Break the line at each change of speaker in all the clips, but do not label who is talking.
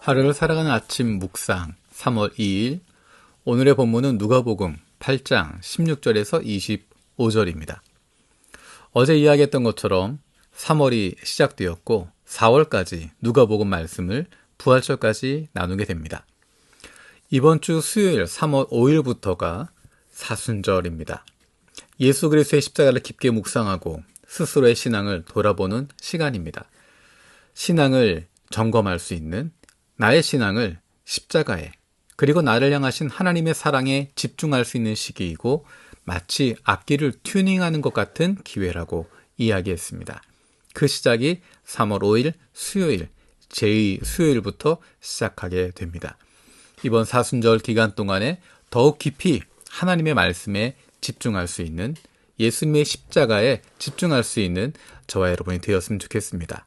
하루를 살아가는 아침 묵상 3월 2일 오늘의 본문은 누가복음 8장 16절에서 25절입니다. 어제 이야기했던 것처럼 3월이 시작되었고 4월까지 누가복음 말씀을 부활절까지 나누게 됩니다. 이번 주 수요일 3월 5일부터가 사순절입니다. 예수 그리스도의 십자가를 깊게 묵상하고 스스로의 신앙을 돌아보는 시간입니다. 신앙을 점검할 수 있는 나의 신앙을 십자가에 그리고 나를 향하신 하나님의 사랑에 집중할 수 있는 시기이고 마치 악기를 튜닝하는 것 같은 기회라고 이야기했습니다. 그 시작이 3월 5일 수요일, 제2 수요일부터 시작하게 됩니다. 이번 사순절 기간 동안에 더욱 깊이 하나님의 말씀에 집중할 수 있는 예수님의 십자가에 집중할 수 있는 저와 여러분이 되었으면 좋겠습니다.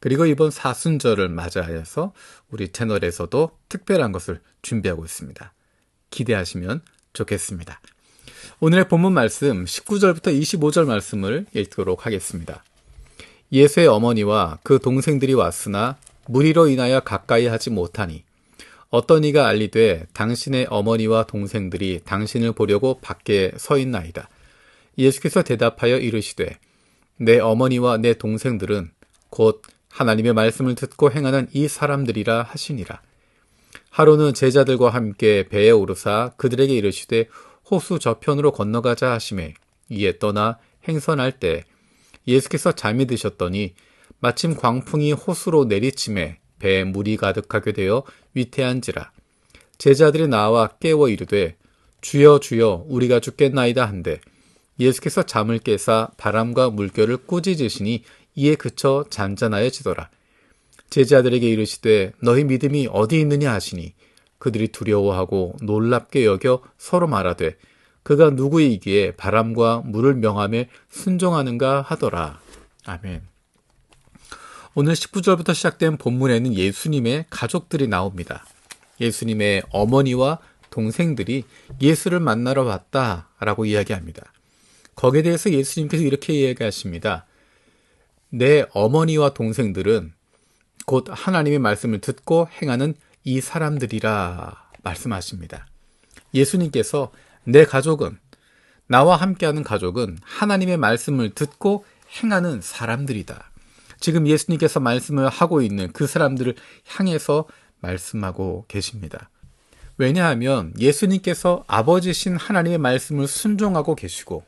그리고 이번 사순절을 맞이하여서 우리 채널에서도 특별한 것을 준비하고 있습니다. 기대하시면 좋겠습니다. 오늘의 본문 말씀 19절부터 25절 말씀을 읽도록 하겠습니다. 예수의 어머니와 그 동생들이 왔으나 무리로 인하여 가까이 하지 못하니 어떤 이가 알리되 당신의 어머니와 동생들이 당신을 보려고 밖에 서 있나이다. 예수께서 대답하여 이르시되 내 어머니와 내 동생들은 곧 하나님의 말씀을 듣고 행하는 이 사람들이라 하시니라. 하루는 제자들과 함께 배에 오르사 그들에게 이르시되 호수 저편으로 건너가자 하시매 이에 떠나 행선할 때 예수께서 잠이 드셨더니 마침 광풍이 호수로 내리침에 배에 물이 가득하게 되어 위태한지라. 제자들이 나와 깨워 이르되 주여 주여 우리가 죽겠나이다 한데 예수께서 잠을 깨사 바람과 물결을 꾸짖으시니 이에 그쳐 잔잔하여지더라. 제자들에게 이르시되 너희 믿음이 어디 있느냐 하시니 그들이 두려워하고 놀랍게 여겨 서로 말하되 그가 누구이기에 바람과 물을 명하며 순종하는가 하더라. 아멘. 오늘 19절부터 시작된 본문에는 예수님의 가족들이 나옵니다. 예수님의 어머니와 동생들이 예수를 만나러 왔다라고 이야기합니다. 거기에 대해서 예수님께서 이렇게 이야기하십니다. 내 어머니와 동생들은 곧 하나님의 말씀을 듣고 행하는 이 사람들이라 말씀하십니다. 예수님께서 내 가족은, 나와 함께하는 가족은 하나님의 말씀을 듣고 행하는 사람들이다. 지금 예수님께서 말씀을 하고 있는 그 사람들을 향해서 말씀하고 계십니다. 왜냐하면 예수님께서 아버지신 하나님의 말씀을 순종하고 계시고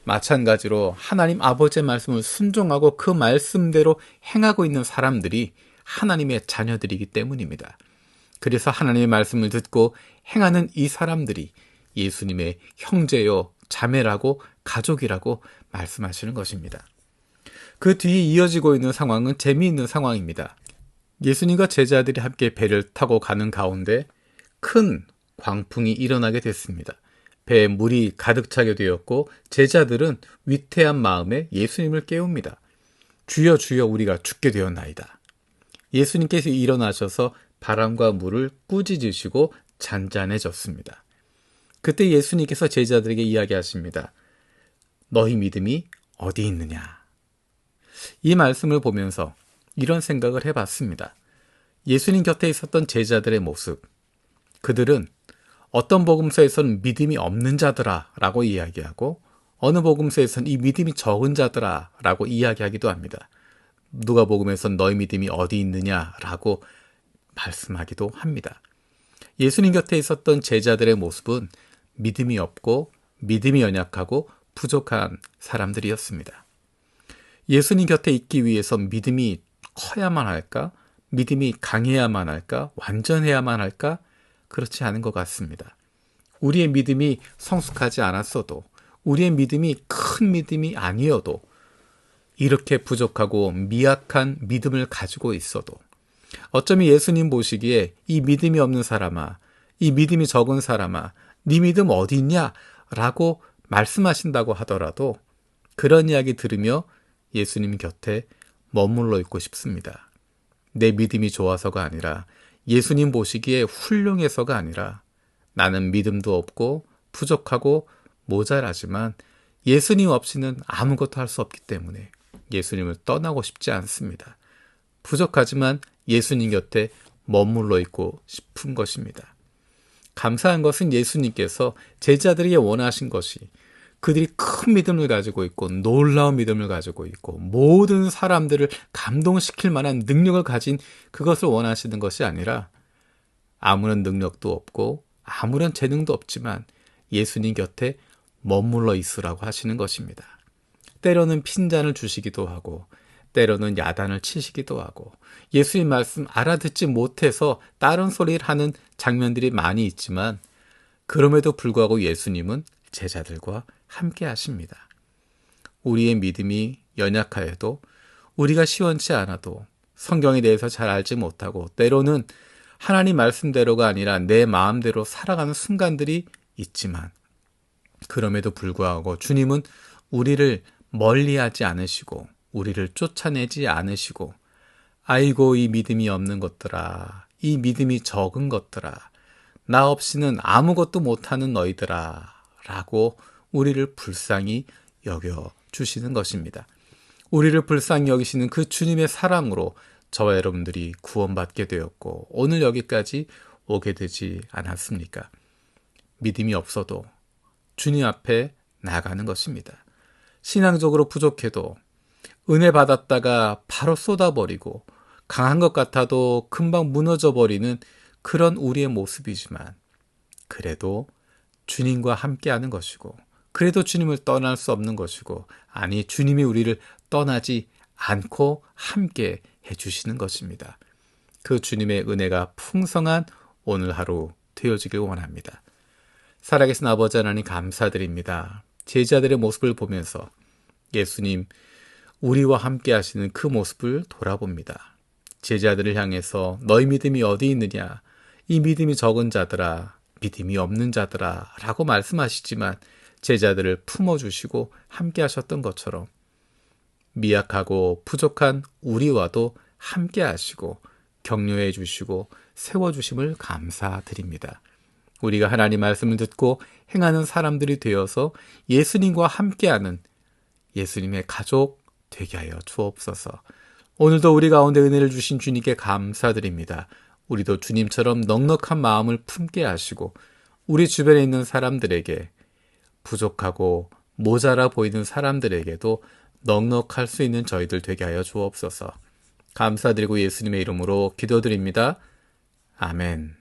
마찬가지로 하나님 아버지의 말씀을 순종하고 그 말씀대로 행하고 있는 사람들이 하나님의 자녀들이기 때문입니다. 그래서 하나님의 말씀을 듣고 행하는 이 사람들이 예수님의 형제요, 자매라고 가족이라고 말씀하시는 것입니다. 그 뒤에 이어지고 있는 상황은 재미있는 상황입니다. 예수님과 제자들이 함께 배를 타고 가는 가운데 큰 광풍이 일어나게 됐습니다. 배에 물이 가득 차게 되었고 제자들은 위태한 마음에 예수님을 깨웁니다. 주여 주여 우리가 죽게 되었나이다. 예수님께서 일어나셔서 바람과 물을 꾸짖으시고 잔잔해졌습니다. 그때 예수님께서 제자들에게 이야기하십니다. 너희 믿음이 어디 있느냐? 이 말씀을 보면서 이런 생각을 해봤습니다. 예수님 곁에 있었던 제자들의 모습, 그들은 어떤 복음서에서는 믿음이 없는 자들아 라고 이야기하고 어느 복음서에서는 이 믿음이 적은 자들아 라고 이야기하기도 합니다. 누가복음에서는 너희 믿음이 어디 있느냐 라고 말씀하기도 합니다. 예수님 곁에 있었던 제자들의 모습은 믿음이 없고 믿음이 연약하고 부족한 사람들이었습니다. 예수님 곁에 있기 위해서 믿음이 커야만 할까? 믿음이 강해야만 할까? 완전해야만 할까? 그렇지 않은 것 같습니다. 우리의 믿음이 성숙하지 않았어도 우리의 믿음이 큰 믿음이 아니어도 이렇게 부족하고 미약한 믿음을 가지고 있어도 어쩌면 예수님 보시기에 이 믿음이 없는 사람아, 이 믿음이 적은 사람아, 네 믿음 어디 있냐? 라고 말씀하신다고 하더라도 그런 이야기 들으며 예수님 곁에 머물러 있고 싶습니다. 내 믿음이 좋아서가 아니라 예수님 보시기에 훌륭해서가 아니라 나는 믿음도 없고 부족하고 모자라지만 예수님 없이는 아무것도 할 수 없기 때문에 예수님을 떠나고 싶지 않습니다. 부족하지만 예수님 곁에 머물러 있고 싶은 것입니다. 감사한 것은 예수님께서 제자들에게 원하신 것이 그들이 큰 믿음을 가지고 있고 놀라운 믿음을 가지고 있고 모든 사람들을 감동시킬 만한 능력을 가진 그것을 원하시는 것이 아니라 아무런 능력도 없고 아무런 재능도 없지만 예수님 곁에 머물러 있으라고 하시는 것입니다. 때로는 핀잔을 주시기도 하고 때로는 야단을 치시기도 하고 예수님 말씀 알아듣지 못해서 다른 소리를 하는 장면들이 많이 있지만 그럼에도 불구하고 예수님은 제자들과 함께 하십니다. 우리의 믿음이 연약하여도 우리가 시원치 않아도 성경에 대해서 잘 알지 못하고 때로는 하나님 말씀대로가 아니라 내 마음대로 살아가는 순간들이 있지만 그럼에도 불구하고 주님은 우리를 멀리하지 않으시고 우리를 쫓아내지 않으시고 아이고 이 믿음이 없는 것들아, 이 믿음이 적은 것들아, 나 없이는 아무것도 못하는 너희들아 라고 우리를 불쌍히 여겨주시는 것입니다. 우리를 불쌍히 여기시는 그 주님의 사랑으로 저와 여러분들이 구원받게 되었고 오늘 여기까지 오게 되지 않았습니까? 믿음이 없어도 주님 앞에 나가는 것입니다. 신앙적으로 부족해도 은혜 받았다가 바로 쏟아버리고 강한 것 같아도 금방 무너져버리는 그런 우리의 모습이지만 그래도 주님과 함께하는 것이고 그래도 주님을 떠날 수 없는 것이고 아니 주님이 우리를 떠나지 않고 함께 해주시는 것입니다. 그 주님의 은혜가 풍성한 오늘 하루 되어지길 원합니다. 살아계신 아버지 하나님 감사드립니다. 제자들의 모습을 보면서 예수님 우리와 함께 하시는 그 모습을 돌아봅니다. 제자들을 향해서 너희 믿음이 어디 있느냐? 이 믿음이 적은 자들아, 믿음이 없는 자들아 라고 말씀하시지만 제자들을 품어주시고 함께 하셨던 것처럼 미약하고 부족한 우리와도 함께 하시고 격려해 주시고 세워주심을 감사드립니다. 우리가 하나님 말씀을 듣고 행하는 사람들이 되어서 예수님과 함께하는 예수님의 가족 되게 하여 주옵소서. 오늘도 우리 가운데 은혜를 주신 주님께 감사드립니다. 우리도 주님처럼 넉넉한 마음을 품게 하시고 우리 주변에 있는 사람들에게 부족하고 모자라 보이는 사람들에게도 넉넉할 수 있는 저희들 되게 하여 주옵소서. 감사드리고 예수님의 이름으로 기도드립니다. 아멘.